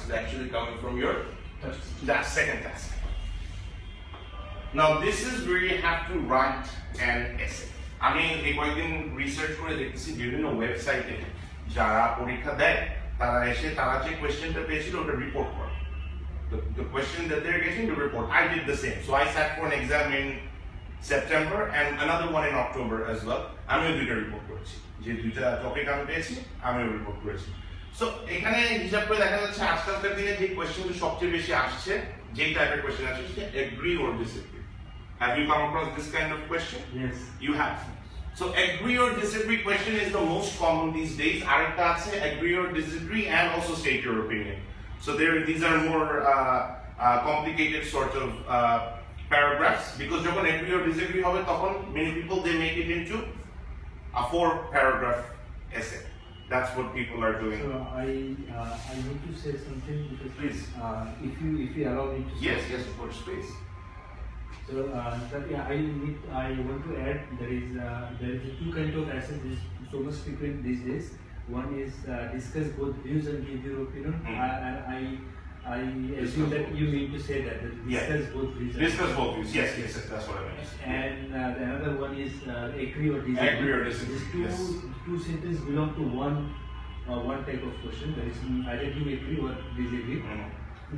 is actually coming from your that second task. Now this is where you have to write an essay. আমি এই কয়েকদিন research করে দেখতেছি বিভিন্ন ওয়েবসাইটে যারা পরীক্ষা দেয় তারা এসে তারা যে কোয়েশ্চেনটা পেয়েছিল ওটা রিপোর্ট করে। The question that they're getting to report. I did the same. So I sat for an exam in September and another one in October as well. আমিও দুইটা রিপোর্ট করেছি, যে দুইটা টপিক আমি পেয়েছি আমিও রিপোর্ট করেছি। সো এখানে হিসাব করে দেখা যাচ্ছে আজকালকার দিনে যে কোয়েশ্চেনগুলো সবচেয়ে বেশি আসছে, যেই টাইপের কোয়েশ্চেন আসছে সেটা agree or disagree. Have you come across this kind of question? Yes. You have. So agree or disagree question is the most common these days. Arekta ache agree or disagree and also state your opinion. So these are more complicated sort of paragraphs, because যখন agree or disagree হবে তখন many people they make it into a 4-paragraph essay. That's what people are doing. So I need to say something because Please. If you allow me to say. Yes, of course, please. So I want to add there is two kind of essays is so much frequent these days. One is discuss both views and give your opinion. I assume that you mean to say that discuss both views. Discuss both views. Yes, that's what I meant. And the another one is agree or disagree. Agree or disagree. These two sentences belong to one type of question. That is either you agree or disagree.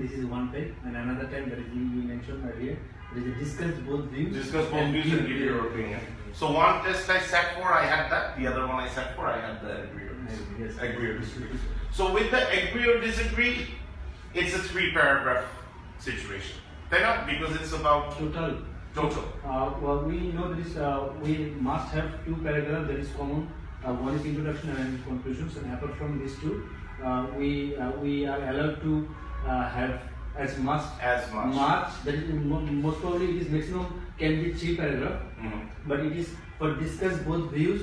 This is one type, and another type that is you mentioned earlier. There is a discuss both views. Discuss both views and give your opinion. So one test I sat for, I had that. The other one I sat for, I had the agree or disagree. Yes. Agree or disagree. So with the agree or disagree, it's a 3-paragraph situation. Because it's about Total. Well, we know this. We must have 2 paragraphs that is common. One is introduction and conclusions, and apart from these two, we are allowed to have as much. That is most probably it is maximum can be 3 paragraphs. But it is for discuss both views.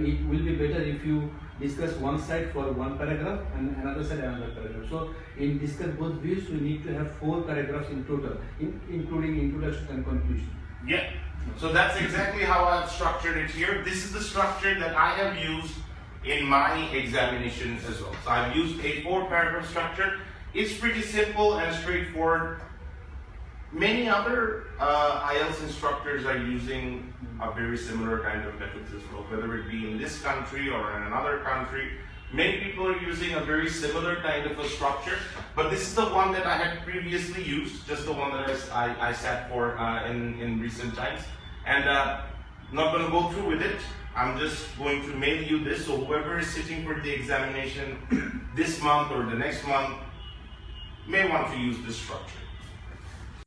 It will be better if you discuss one side for 1 paragraph and another side another paragraph. So in discuss both views, we need to have 4 paragraphs in total, including introduction and conclusion. Yeah. So that's exactly how I've structured it here. This is the structure that I have used in my examination as well. So I've used a 4-paragraph structure. It's pretty simple and straightforward. Many other IELTS instructors are using a very similar kind of methods as well, whether it be in this country or in another country. Many people are using a very similar kind of a structure, but this is the one that I had previously used, just the one that I sat for in recent times. And I'm not going to go through with it. I'm just going to mail you this, so whoever is sitting for the examination this month or the next month may want to use this structure.